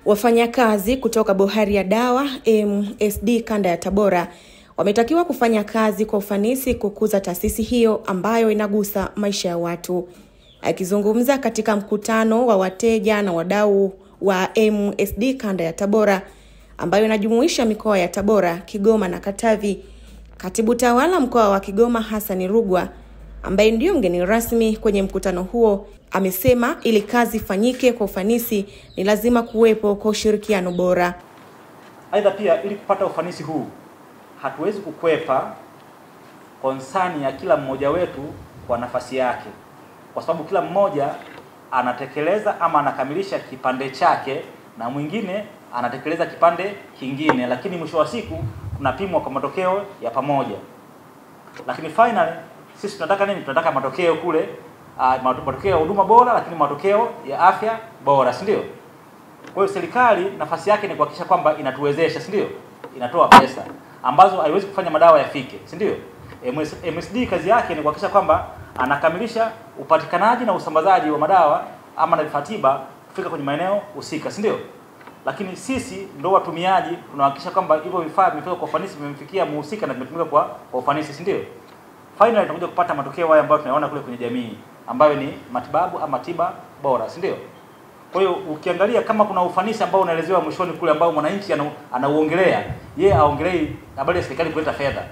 Wafanyakazi kutoka Bohari ya Dawa MSD kanda ya Tabora wametakiwa kufanya kazi kwa ufanisi kukuza taasisi hiyo ambayo inagusa maisha ya watu. Akizungumza katika mkutano wa wateja na wadau wa MSD kanda ya Tabora ambayo inajumuisha mikoa ya Tabora, Kigoma na Katavi, Katibu Tawala mkoa wa Kigoma Hassan Rugwa, ambaye ndio mgeni rasmi kwenye mkutano huo, amesema ili kazi ifanyike kwa ufanisi ni lazima kuwepo kwa ushirikiano bora. Aidha pia ili kupata ufanisi huu hatuwezi kukwepa konsani ya kila mmoja wetu kwa nafasi yake, kwa sababu kila mmoja anatekeleza ama anakamilisha kipande chake na mwingine anatekeleza kipande kingine, lakini mwisho wa siku tunapimwa kwa matokeo ya pamoja. Lakini finally sisi tunataka nini? Tunataka matokeo kule, matokeo ya huduma bora, lakini matokeo ya afya bora, si ndio? Kwa hiyo serikali nafasi yake ni kuhakikisha kwamba inatuwezesha, si ndio? Inatoa pesa ambazo haiwezi kufanya madawa yafike, si ndio? MSD kazi yake ni kuhakikisha kwamba anakamilisha upatikanaji na usambazaji wa madawa ama na vifaa tiba kufika kwenye maeneo husika, si ndio? Lakini sisi ndio watumiaji tunahakikisha kwamba hivyo vifaa vimefika kwa ufanisi, vimemfikia muhusika na vimetumika kwa ufanisi, si ndio? Finally tunakuja kupata matokeo haya ambayo tunayaona kule kwenye jamii, ambayo ni matibabu ama tiba bora, si ndio? Kwa hiyo ukiangalia kama kuna ufanisi ambao unaelezewa mwishoni kule ambao mwananchi anauongelea, yeye aongelei habari ya serikali kuleta fedha.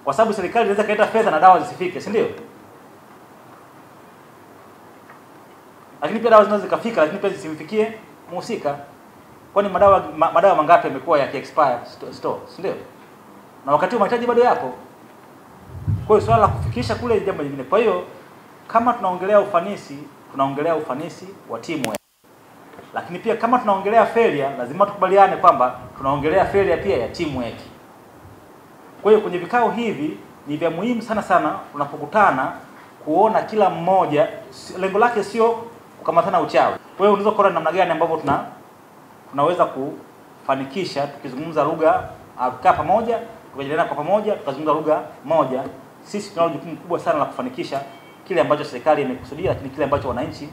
Kwa sababu serikali inaweza kuleta fedha na dawa zisifike, si ndio? Lakini pia dawa zinaweza zikafika lakini pia zisimfikie muhusika. Kwani madawa mangapi yamekuwa yaki-expire store, si ndio? Na wakati mahitaji bado yapo. Kwa hiyo swala la kufikisha kule ni jambo lingine. Kwa hiyo kama tunaongelea ufanisi wa timu, lakini pia kama tunaongelea failure, lazima tukubaliane kwamba tunaongelea failure pia ya timu yetu. Kwa hiyo kwenye vikao hivi ni vya muhimu sana tunapokutana kuona kila mmoja lengo lake sio kukamatana uchawi. Kwa hiyo unaweza kuona namna gani ambavyo tunaweza kufanikisha tukizungumza lugha, tukaa pamoja, tukajadiliana kwa pamoja, tukazungumza lugha moja. Sisi tunalo jukumu kubwa sana la kufanikisha kile ambacho serikali imekusudia, lakini kile ambacho wananchi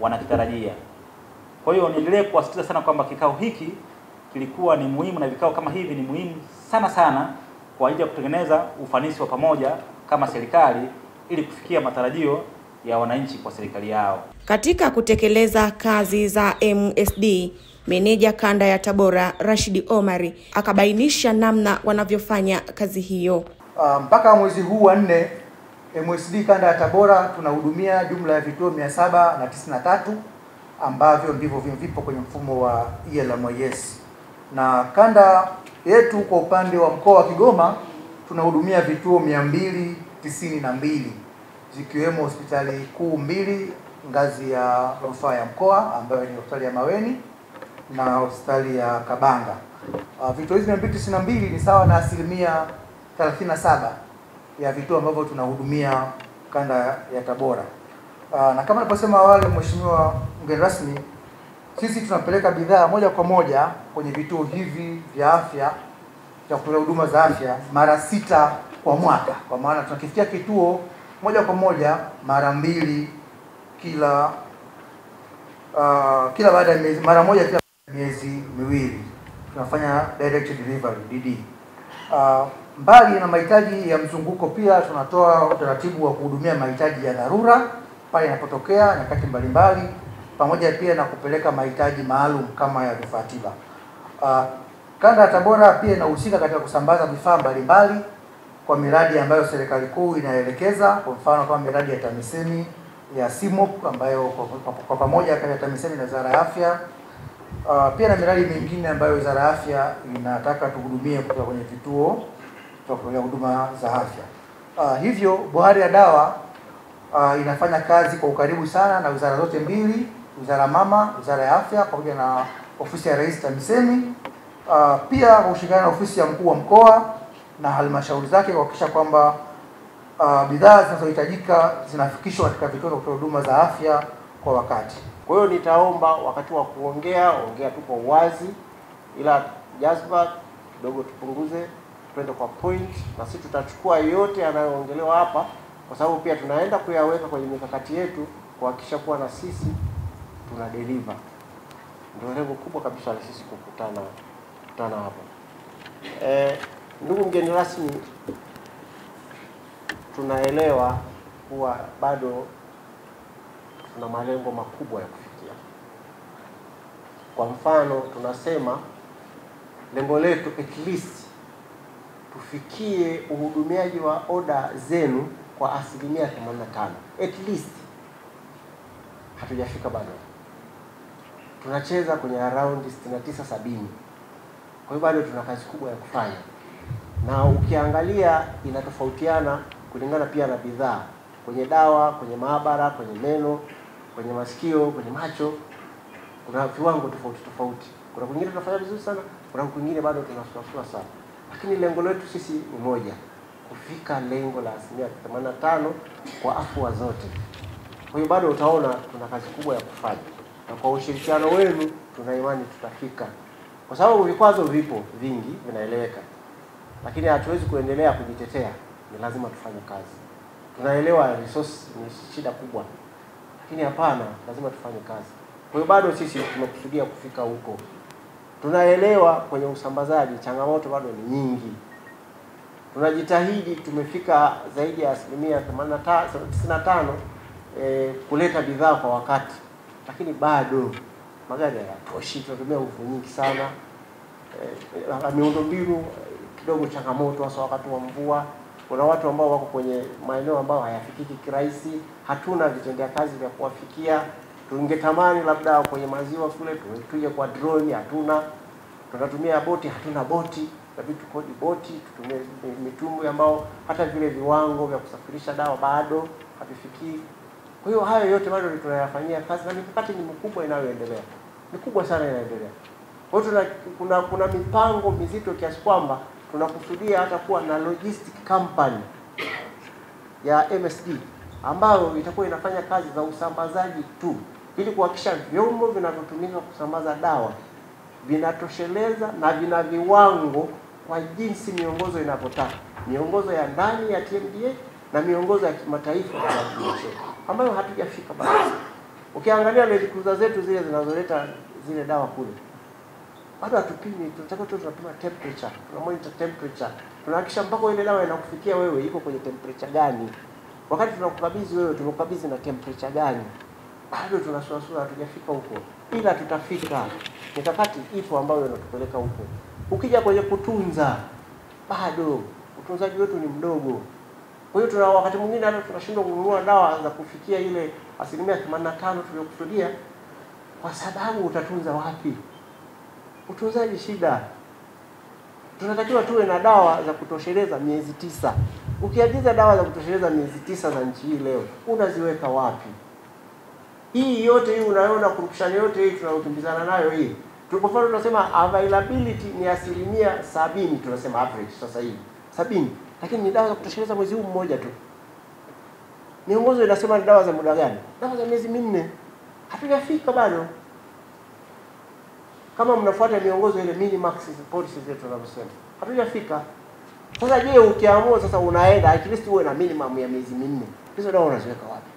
wanakitarajia. Kwa hiyo niendelee kuwasisitiza sana kwamba kikao hiki kilikuwa ni muhimu na vikao kama hivi ni muhimu sana kwa ajili ya kutengeneza ufanisi wa pamoja kama serikali ili kufikia matarajio ya wananchi kwa serikali yao. Katika kutekeleza kazi za MSD, meneja kanda ya Tabora Rashid Omari akabainisha namna wanavyofanya kazi hiyo. Mpaka mwezi huu wa 4 MSD kanda ya Tabora tunahudumia jumla ya vituo 793 ambavyo ndivyo vipo kwenye mfumo wa ELMIS. Na kanda yetu kwa upande wa mkoa wa Kigoma tunahudumia vituo 292 zikiwemo hospitali kuu 2 ngazi ya rufaa ya mkoa ambayo ni hospitali ya Maweni na hospitali ya Kabanga. Vituo hizi 292 ni sawa na 37% ya vituo ambavyo tunahudumia kanda ya Tabora. Na kama niliposema awali, mheshimiwa mgeni rasmi, sisi tunapeleka bidhaa moja kwa moja kwenye vituo hivi vya afya vya kutoa huduma za afya mara 6 kwa mwaka. Kwa maana tunakifikia kituo moja kwa moja mara 2 kila baada ya miezi, mara moja kila miezi miwili. Tunafanya direct delivery DD. Mbali na mahitaji ya mzunguko, pia tunatoa utaratibu wa kuhudumia mahitaji ya dharura pale yanapotokea nyakati mbalimbali, pamoja pia na kupeleka mahitaji maalum kama ya vifaa tiba. Kanda ya Tabora pia inahusika katika kusambaza vifaa mbalimbali kwa miradi ambayo serikali kuu inaelekeza, kwa mfano kama miradi ya TAMISEMI ya SIMOP ambayo kwa pamoja kati ya TAMISEMI na Wizara ya Afya, pia na miradi mingine ambayo Wizara ya Afya inataka tuhudumie kutoka kwenye vituo vya huduma za afya. Hivyo Bohari ya Dawa inafanya kazi kwa ukaribu sana na wizara zote mbili, Wizara Mama, Wizara ya Afya pamoja na Ofisi ya Rais TAMISEMI, pia kushirikiana na Ofisi ya Mkuu wa Mkoa na halmashauri zake kuhakikisha kwamba bidhaa zinazohitajika zinafikishwa katika vituo vya kutoa huduma za afya kwa wakati. Kwa hiyo nitaomba wakati wa ongea tu kwa uwazi, ila jazba kidogo tupunguze, twende kwa point, na sisi tutachukua yote yanayoongelewa hapa, kwa sababu pia tunaenda kuyaweka kwenye mikakati yetu kuhakikisha kuwa na sisi tuna deliver. Ndio lengo kubwa kabisa la sisi kukutana hapa. Ndugu mgeni rasmi, tunaelewa kuwa bado tuna malengo makubwa ya kufikia. Kwa mfano, tunasema lengo letu at least tufikie uhudumiaji wa oda zenu kwa 85%. At least. Hatujafika bado. Tunacheza kwenye around 69-70. Kwa hiyo bado tuna kazi kubwa ya kufanya. Na ukiangalia inatofautiana kulingana pia na bidhaa. Kwenye dawa, kwenye maabara, kwenye meno, kwenye masikio, kwenye macho, kuna viwango tofauti. Kuna kwingine tunafanya vizuri sana, kuna kwingine bado tunasuasua sana. Lakini lengo letu sisi ni moja, kufika lengo la 85% kwa afua zote. Kwa hiyo bado utaona tuna kazi kubwa ya kufanya. Na kwa ushirikiano wenu tuna imani tutafika. Kwa sababu vikwazo vipo vingi, vinaeleweka. Lakini hatuwezi kuendelea kujitetea, ni lazima tufanye kazi. Tunaelewa resource ni shida kubwa. Lakini hapana, lazima tufanye kazi. Kwa hiyo bado sisi tumekusudia kufika huko. Tunaelewa kwenye usambazaji changamoto bado ni nyingi. Tunajitahidi, tumefika zaidi ya 95% kuleta bidhaa kwa wakati. Lakini bado magari hayatoshi, tunatumia nguvu nyingi sana. Miundombinu kidogo changamoto hasa wakati wa mvua. Kuna watu ambao wako kwenye maeneo ambao hayafikiki kirahisi, hatuna vitendea kazi vya kuwafikia. Tungetamani labda kwenye maziwa kule tuje kwa drone, hatuna. Tunatumia boti, hatuna boti. Inabidi tukodi boti, tutumie mitumbwi ambao hata vile viwango vya kusafirisha dawa bado havifikii. Kwa hiyo hayo yote bado tunayafanyia kazi na mikakati ni mikubwa inayoendelea. Ni kubwa sana inaendelea. Kwa hiyo kuna mipango mizito kiasi kwamba tunakusudia hata kuwa na logistic company ya MSD ambayo itakuwa inafanya kazi za usambazaji tu, ili kuhakikisha vyombo vinavyotumika kusambaza dawa vinatosheleza na vina viwango kwa jinsi miongozo inavyotaka. Miongozo ya ndani ya TMDA na miongozo ya kimataifa ya WHO ambayo hatujafika bado. Ukiangalia Land Cruiser zetu zile zinazoleta zile dawa kule, bado hatupimi, tunataka tu tunapima temperature, tuna monitor temperature. Tunahakikisha mpaka ile dawa inakufikia wewe iko kwenye temperature gani. Wakati tunakukabidhi wewe, tumekabidhi na temperature gani? Bado tunasuasua, hatujafika huko. Ila tutafika. Mikakati ipo ambayo inatupeleka huko. Ukija kwenye kutunza, bado utunzaji wetu ni mdogo. Kwa hiyo tuna wakati mwingine hata tunashindwa kununua dawa za kufikia ile 85% tuliyokusudia, kwa sababu utatunza wapi? Utunzaji shida. Tunatakiwa tuwe na dawa za kutosheleza miezi 9. Ukiagiza dawa za kutosheleza miezi 9 za nchi hii leo, unaziweka wapi? Hii yote hii unaona corruption yote hii tunayokimbizana nayo hii. Kwa mfano tunasema availability ni 70%, tunasema average sasa hivi 70, lakini ni dawa za kutosheleza mwezi huu mmoja tu. Miongozo inasema ni dawa za muda gani? Dawa za miezi 4. Hatujafika bado. Kama mnafuata miongozo ile minimax policy zetu tunavyosema, hatujafika. Sasa je, ukiamua sasa unaenda at least uwe na minimum ya miezi 4. Hizo dawa unaziweka wapi?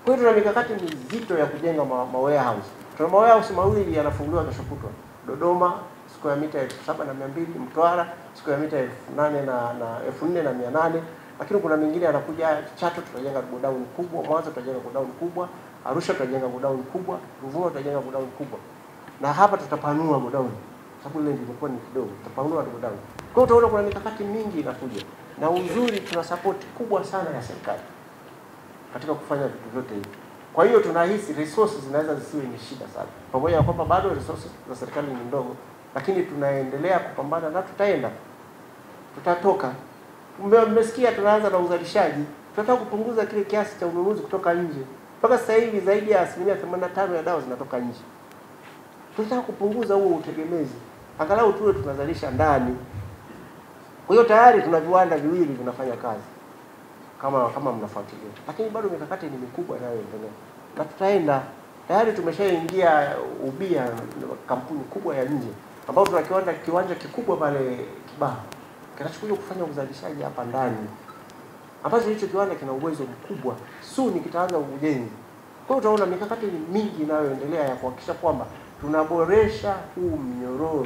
Kwa hiyo tuna mikakati mizito ya kujenga warehouse. Tuna warehouse mawili yanafunguliwa kesho kutwa. Dodoma square meter 7,200, Mtwara square meter 4,800, lakini kuna mingine yanakuja Chato tutajenga godown kubwa, Mwanza tutajenga godown kubwa, Arusha tutajenga godown kubwa, Ruvuma tutajenga godown kubwa. Na hapa tutapanua godown. Sababu ile ilikuwa ni kidogo, tutapanua godown. Kwa hiyo utaona kuna mikakati mingi inakuja. Na uzuri tuna support kubwa sana ya serikali katika kufanya vitu vyote hivi. Kwa hiyo tunahisi resources zinaweza zisiwe ni shida sana. Pamoja na kwamba bado resources za serikali ni ndogo, lakini tunaendelea kupambana na tutaenda. Tutatoka. Mmesikia tunaanza na uzalishaji. Tunataka kupunguza kile kiasi cha ununuzi kutoka nje. Mpaka sasa hivi zaidi ya 85% ya dawa zinatoka nje. Tunataka kupunguza huo utegemezi. Angalau tuwe tunazalisha ndani. Kwa hiyo tayari tuna viwanda viwili vinafanya kazi. Kama mnafuatilia. Lakini bado mikakati ni mikubwa inayoendelea. Na tutaenda. Tayari tumeshaingia ubia kampuni kubwa ya nje ambao tuna kiwanja kikubwa pale Kibaha. Kinachokuja kufanya uzalishaji hapa ndani. Ambacho hicho kiwanda kina uwezo mkubwa. Soon kitaanza ujenzi. Kwa hiyo utaona mikakati ni mingi inayoendelea ya kuhakikisha kwamba tunaboresha huu mnyororo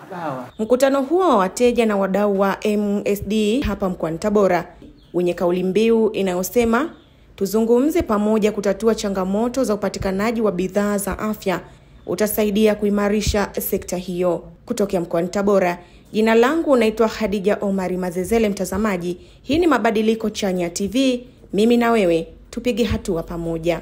wa dawa. Mkutano huo wa wateja na wadau wa MSD hapa mkoani Tabora wenye kauli mbiu inayosema tuzungumze pamoja kutatua changamoto za upatikanaji wa bidhaa za afya utasaidia kuimarisha sekta hiyo. Kutokea mkoani Tabora, jina langu naitwa Khadija Omari Mazezele. Mtazamaji, hii ni Mabadiliko Chanya TV. Mimi na wewe tupige hatua pamoja.